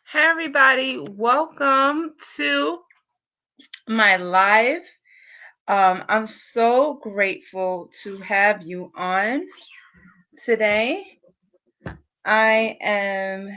Hey everybody, welcome to my live. I'm so grateful to have you on today. I am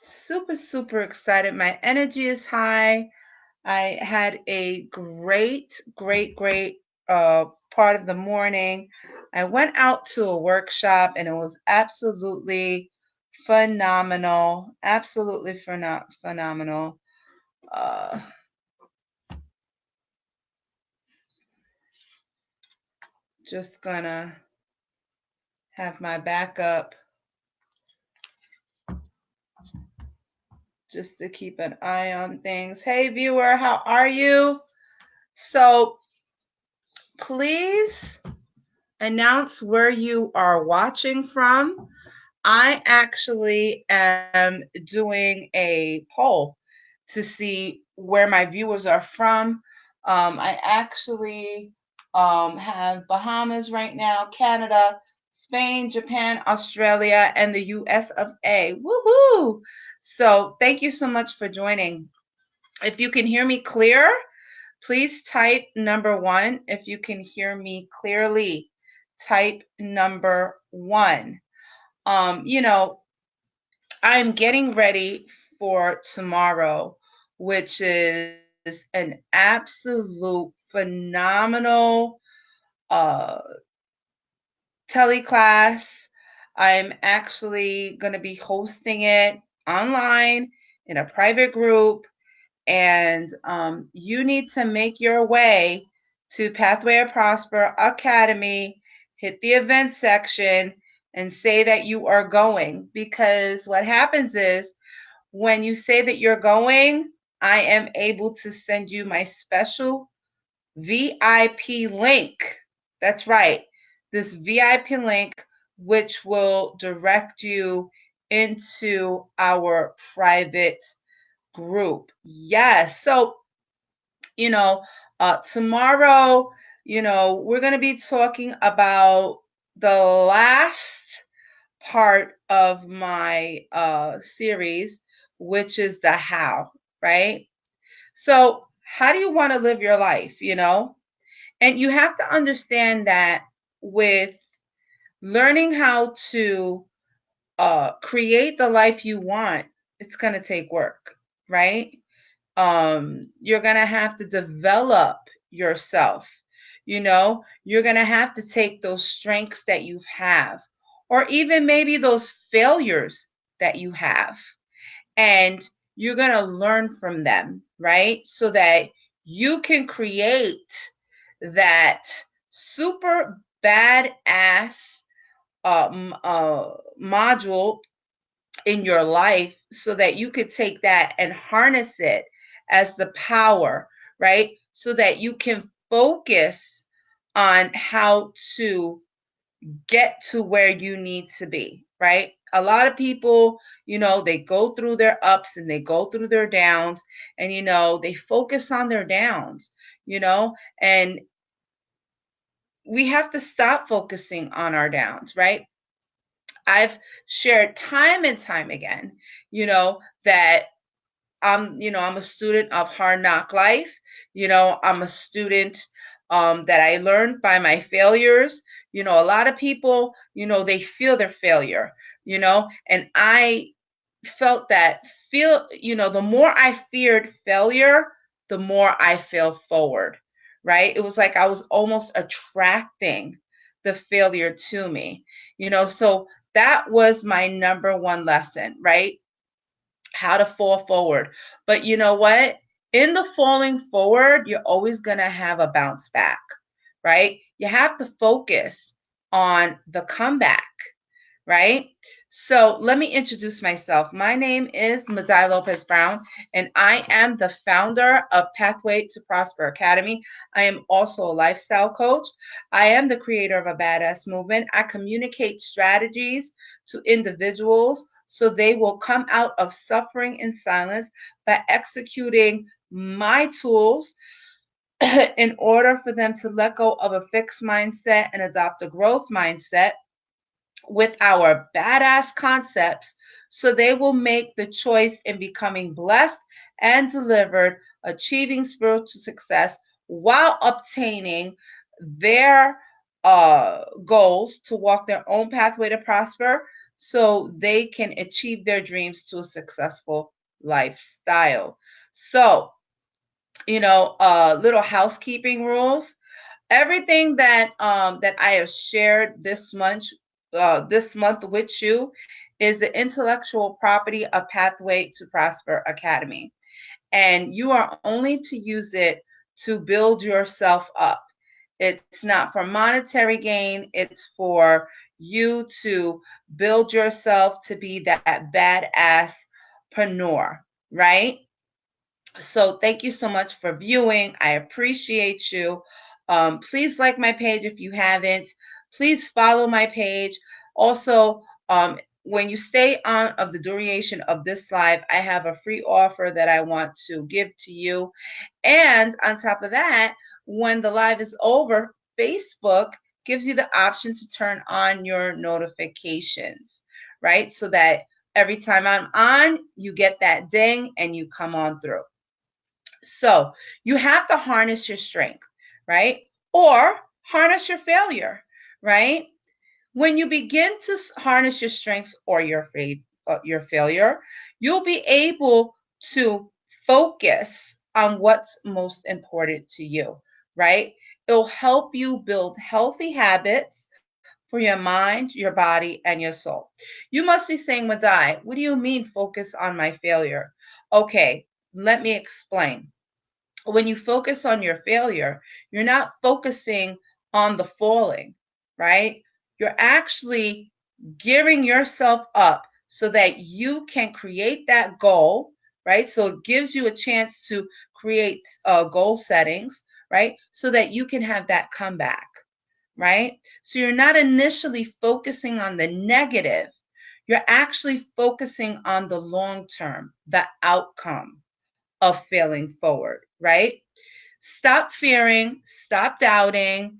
super excited. My energy is high. I had a great part of the morning. I went out to a workshop and it was absolutely phenomenal. Absolutely phenomenal. Uh, just gonna have my backup just to keep an eye on things. Hey viewer, how are you? So please announce where you are watching from. I actually am doing a poll to see where my viewers are from. I actually have Bahamas right now, Canada, Spain, Japan, Australia, and the US of A. Woohoo! So thank you so much for joining. If you can hear me clear, please type number 1. If you can hear me clearly, type number 1. You know, I'm getting ready for tomorrow, which is an absolute phenomenal uh, teleclass. I'm actually going to be hosting it online in a private group, and you need to make your way to Pathway to Prosper Academy, hit the event section, and say that you are going. Because what happens is when you say that you're going, I am able to send you my special VIP link. That's right, this VIP link, which will direct you into our private group. Yes. So, you know, tomorrow, we're going to be talking about the last part of my series, which is the how, right? So, how do you want to live your life, And you have to understand that with learning how to create the life you want, it's going to take work, right? You're going to have to develop yourself. You're going to have to take those strengths that you have, or even maybe those failures that you have, and you're going to learn from them, right? So that you can create that super badass module in your life, so that you could take that and harness it as the power, right? So that you can focus on how to get to where you need to be, right? A lot of people, they go through their ups and they go through their downs, and, they focus on their downs, and we have to stop focusing on our downs, right? I've shared time and time again, that I'm a student of Hard Knock Life. I'm a student that I learned by my failures. A lot of people, they feel their failure, and I felt that the more I feared failure, the more I fell forward, right? It was like I was almost attracting the failure to me, so that was my number one lesson, right? How to fall forward. But you know what? In the falling forward, you're always going to have a bounce back, right? You have to focus on the comeback, right? So let me introduce myself. My name is Madai Lopez Brown, and I am the founder of Pathway to Prosper Academy. I am also a lifestyle coach. I am the creator of a B.A.D.A.S.S movement. I communicate strategies to individuals so they will come out of suffering in silence by executing my tools in order for them to let go of a fixed mindset and adopt a growth mindset. with our badass concepts so they will make the choice in becoming blessed and delivered, achieving spiritual success while obtaining their goals to walk their own pathway to prosper so they can achieve their dreams to a successful lifestyle. So, little housekeeping rules. Everything that I have shared this month with you is the intellectual property of Pathway to Prosper Academy, and you are only to use it to build yourself up. It's not for monetary gain. It's for you to build yourself to be that badass preneur, right? So thank you so much for viewing. I appreciate you. Please like my page if you haven't. Please follow my page. Also, when you stay on of the duration of this live, I have a free offer that I want to give to you. And on top of that, when the live is over, Facebook gives you the option to turn on your notifications, right? So that every time I'm on, you get that ding and you come on through. So you have to harness your strength, right? Or harness your failure, right? When you begin to harness your strengths or your failure, you'll be able to focus on what's most important to you, right? It'll help you build healthy habits for your mind, your body, and your soul. You must be saying, Madai, what do you mean focus on my failure? Okay, let me explain. When you focus on your failure, you're not focusing on the falling, right? You're actually gearing yourself up so that you can create that goal, right? So it gives you a chance to create goal settings, right? So that you can have that comeback, right? So you're not initially focusing on the negative. You're actually focusing on the long term, the outcome of failing forward, right? Stop fearing, stop doubting,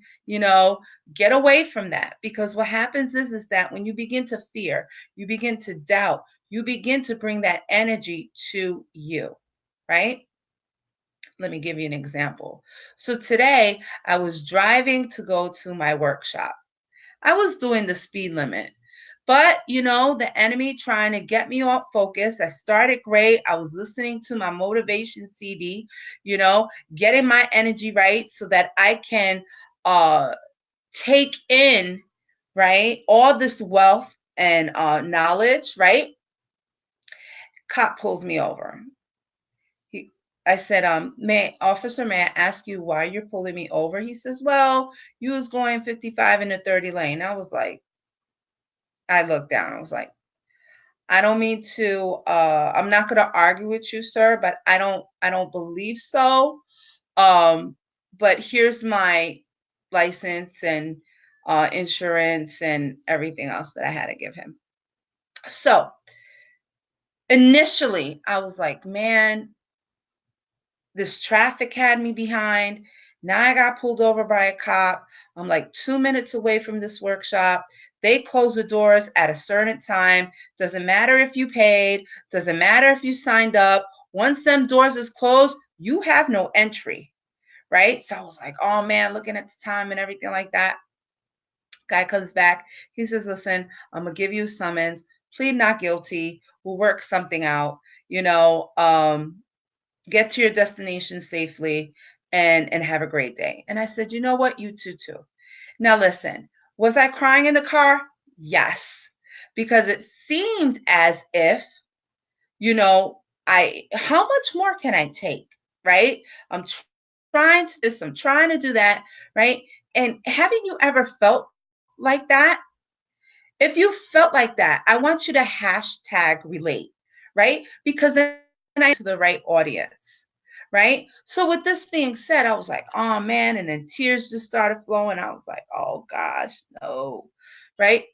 get away from that, because what happens is that when you begin to fear, you begin to doubt, you begin to bring that energy to you, right? Let me give you an example. So today I was driving to go to my workshop. I was doing the speed limit. But, the enemy trying to get me off focus. I started great. I was listening to my motivation CD, getting my energy right so that I can take in, right, all this wealth and knowledge, right? Cop pulls me over. I said, may I ask you why you're pulling me over? He says, well, you was going 55 in the 30 lane. I looked down. I was like, I don't mean to I'm not going to argue with you, sir, but I don't believe so. Um but here's my license and insurance and everything else that I had to give him. So, initially, I was like, man, this traffic had me behind. Now I got pulled over by a cop. I'm like 2 minutes away from this workshop. They close the doors at a certain time. Doesn't matter if you paid, doesn't matter if you signed up. Once them doors is closed, you have no entry, right? So I was like, oh man, looking at the time and everything like that. Guy comes back. He says, listen, I'm going to give you a summons. Plead not guilty. We'll work something out. Get to your destination safely and have a great day. And I said, you know what? You too. Now listen, was I crying in the car? Yes. Because it seemed as if, how much more can I take? Right? I'm trying to this, I'm trying to do that, right? And haven't you ever felt like that? If you felt like that, I want you to hashtag relate, right? Because then I to the right audience, right? So with this being said, I was like, oh man, and then tears just started flowing. I was like, oh gosh, no, right?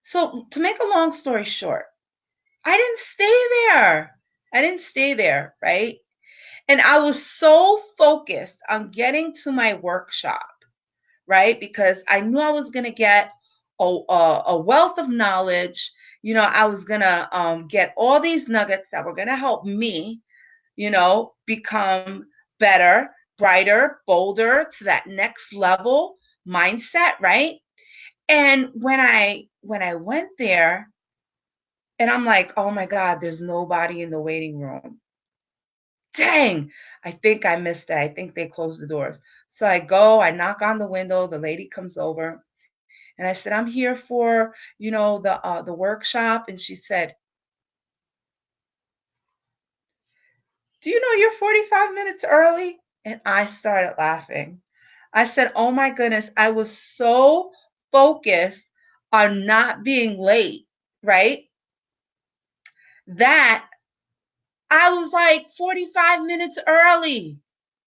So to make a long story short, I didn't stay there. I didn't stay there, right? And I was so focused on getting to my workshop, right? Because I knew I was going to get a wealth of knowledge. I was gonna get all these nuggets that were gonna help me, become better, brighter, bolder, to that next level mindset, right? And when I went there, and I'm like, oh my God, there's nobody in the waiting room. Dang, I think I missed that. I think they closed the doors. So I go, I knock on the window, the lady comes over, and I said, I'm here for, the workshop. And she said, do you know you're 45 minutes early? And I started laughing. I said, oh my goodness, I was so focused on not being late, right? That I was like 45 minutes early,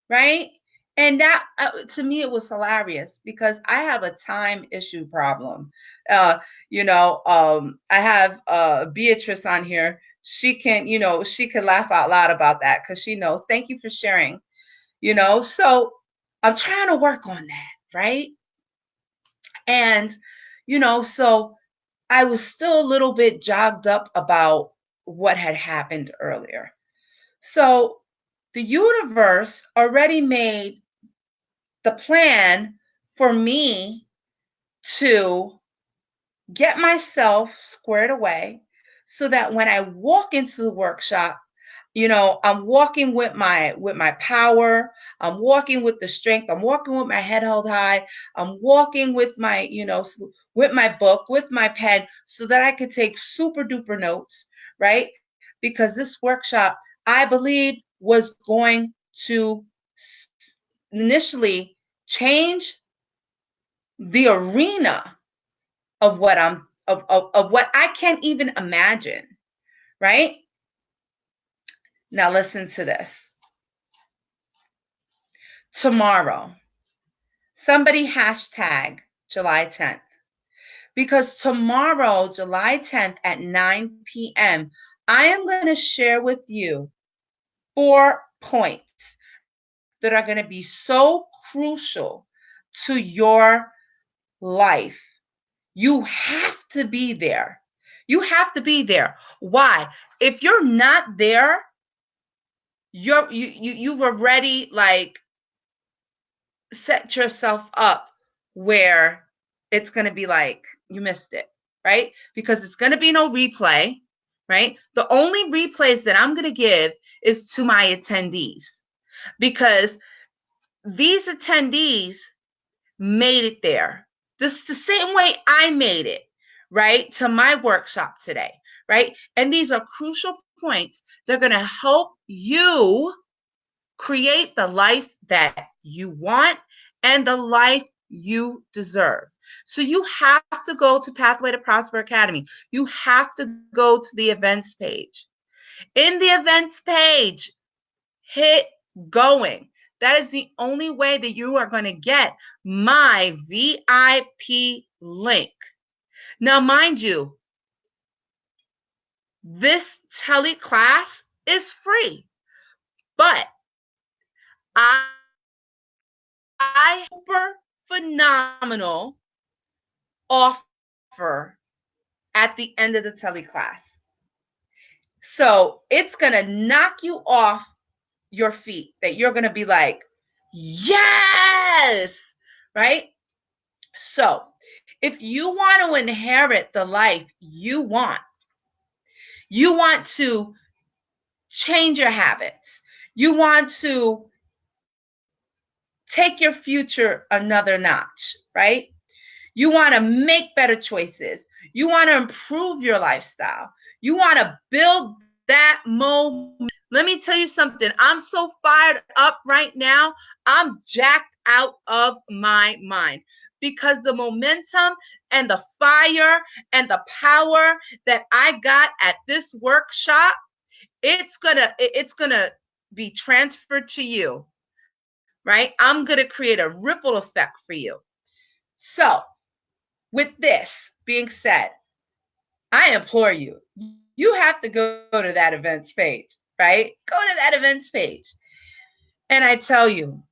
right? And that, to me, it was hilarious because I have a time issue problem. I have Beatrice on here. She can laugh out loud about that because she knows. Thank you for sharing. So I'm trying to work on that, right? And so I was still a little bit jogged up about what had happened earlier. So the universe already made the plan for me to get myself squared away so that when I walk into the workshop, I'm walking with my power, I'm walking with the strength, I'm walking with my head held high, I'm walking with with my book, with my pen, so that I could take super duper notes, right? Because this workshop, I believe, was going to initially change the arena of what I can't even imagine, right? Now listen to this. Tomorrow, somebody hashtag July 10th, because tomorrow, July 10th at 9 p.m., I am going to share with you 4 points that are going to be so crucial to your life. You have to be there. You have to be there. Why? If you're not there, you've already set yourself up where it's going to be like you missed it, right? Because it's going to be no replay, right? The only replays that I'm going to give is to my attendees, because these attendees made it there. Just the same way I made it, right, to my workshop today, right? And these are crucial points. They're going to help you create the life that you want and the life you deserve. So you have to go to Pathway to Prosper Academy. You have to go to the events page. In the events page, hit going. That is the only way that you are going to get my VIP link. Now, mind you, this teleclass is free, but I super phenomenal offer at the end of the teleclass. So it's going to knock you off your feet, that you're going to be like, yes, right? So if you want to inherit the life you want to change your habits, you want to take your future another notch, right? You want to make better choices. You want to improve your lifestyle. You want to build that moment. Let me tell you something. I'm so fired up right now. I'm jacked out of my mind, because the momentum and the fire and the power that I got at this workshop, it's gonna be transferred to you, right? I'm gonna create a ripple effect for you. So, with this being said, I implore you, you have to go to that events page, right? Go to that events page. And I tell you,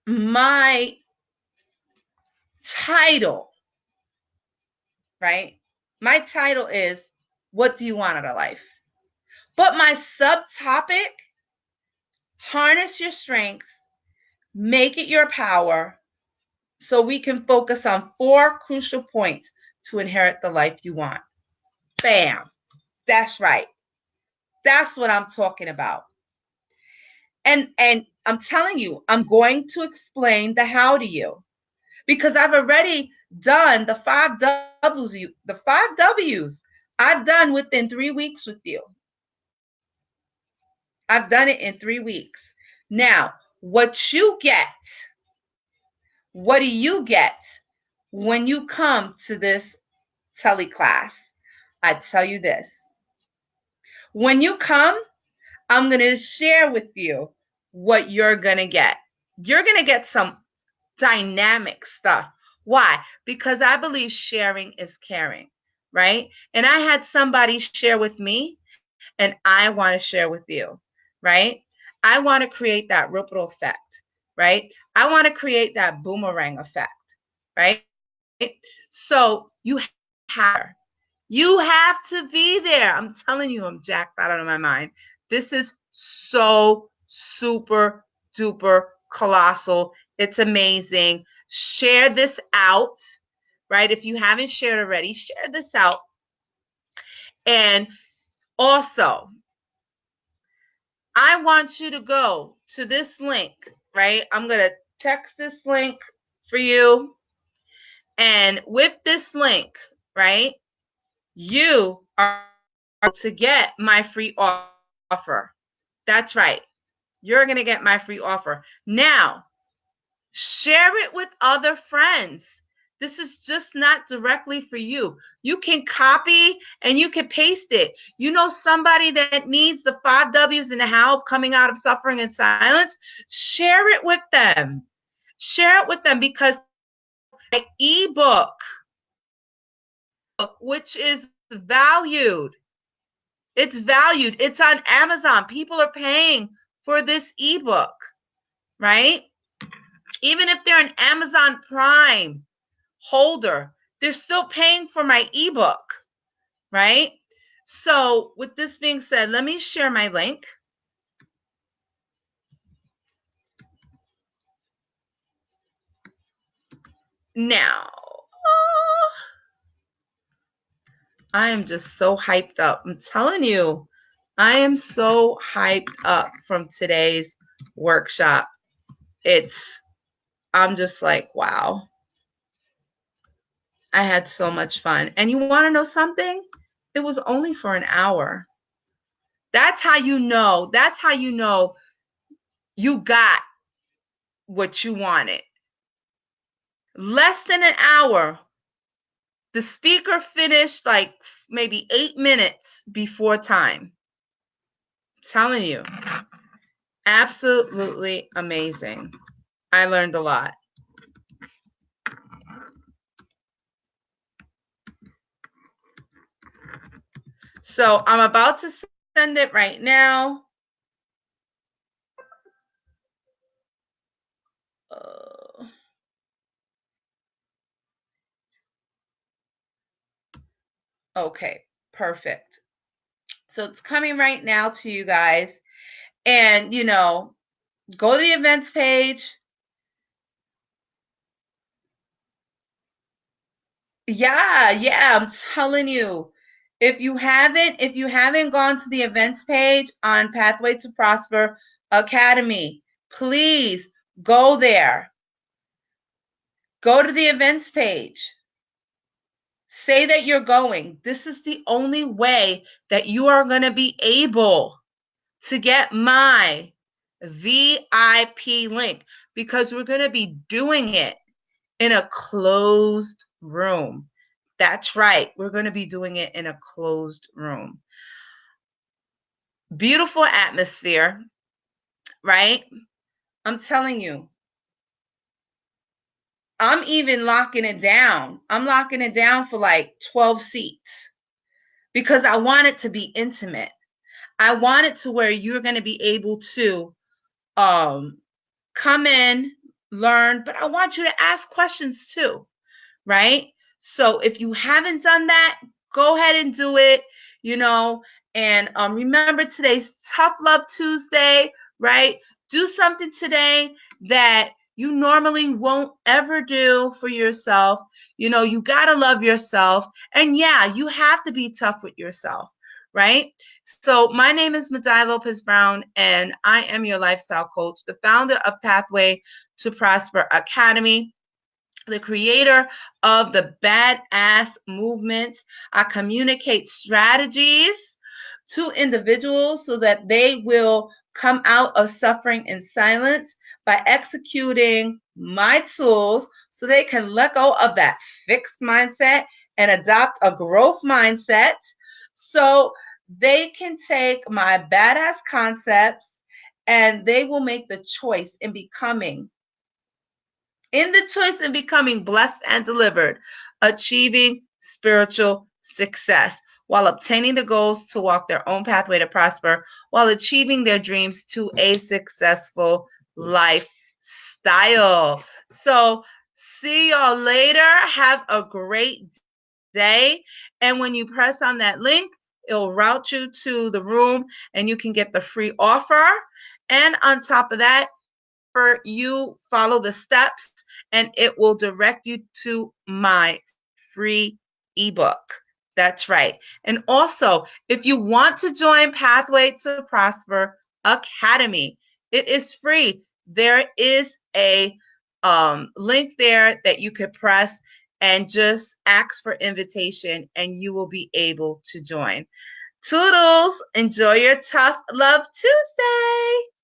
my title right? My title is, what do you want out of life? But my subtopic, harness your strengths, make it your power, so we can focus on 4 crucial points to inherit the life you want. Bam. That's right. That's what I'm talking about. And I'm telling you, I'm going to explain the how to you, because I've already done the 5 W's I've done within 3 weeks with you. I've done it in 3 weeks. Now, what do you get when you come to this teleclass? I tell you this. When you come, I'm going to share with you what you're going to get. You're going to get some dynamic stuff. Why? Because I believe sharing is caring, right? And I had somebody share with me, and I want to share with you, right? I want to create that ripple effect, right? I want to create that boomerang effect, right? So you have to be there. I'm telling you, I'm jacked out of my mind. This is so super duper colossal. It's amazing. Share this out, right? If you haven't shared already, share this out. And also, I want you to go to this link, right? I'm going to text this link for you. And with this link, right, you are to get my free offer. That's right. You're going to get my free offer. Now, share it with other friends. This is just not directly for you. You can copy and you can paste it. You know somebody that needs the 5 W's and the how of coming out of suffering and silence? Share it with them. Share it with them, because my ebook, which is valued, it's valued. It's on Amazon. People are paying for this ebook, right? Even if they're an Amazon Prime holder, they're still paying for my ebook, right? So with this being said, let me share my link. Now, I am just so hyped up. I'm telling you, I am so hyped up from today's workshop. I'm just like, wow. I had so much fun. And you want to know something? It was only for an hour. That's how you know. That's how you know you got what you wanted. Less than an hour. The speaker finished like maybe 8 minutes before time. I'm telling you. Absolutely amazing. I learned a lot. So I'm about to send it right now. Okay, perfect. So it's coming right now to you guys. And, go to the events page. Yeah, I'm telling you. If you haven't gone to the events page on Pathway to Prosper Academy, please go there. Go to the events page. Say that you're going. This is the only way that you are going to be able to get my VIP link, because we're going to be doing it in a closed room. That's right. We're going to be doing it in a closed room. Beautiful atmosphere, right? I'm telling you. I'm even locking it down. I'm locking it down for like 12 seats, because I want it to be intimate. I want it to where you're going to be able to come in, learn, but I want you to ask questions too, right? So if you haven't done that, go ahead and do it, you know, and remember today's Tough Love Tuesday, right? Do something today that you normally won't ever do for yourself. You know, you got to love yourself. And yeah, you have to be tough with yourself, right? So my name is Madai Lopez Brown, and I am your lifestyle coach, the founder of Pathway to Prosper Academy, the creator of the B.A.D.A.S.S movement. I communicate strategies to individuals so that they will come out of suffering in silence by executing my tools so they can let go of that fixed mindset and adopt a growth mindset, so they can take my badass concepts and they will make the choice in the choice in becoming blessed and delivered, achieving spiritual success while obtaining the goals to walk their own pathway to prosper, while achieving their dreams to a successful lifestyle. So, see y'all later. Have a great day. And when you press on that link, it'll route you to the room and you can get the free offer. And on top of that, you follow the steps and it will direct you to my free ebook. That's right. And also, if you want to join Pathway to Prosper Academy, it is free. There is a link there that you could press and just ask for invitation, and you will be able to join. Toodles, enjoy your Tough Love Tuesday.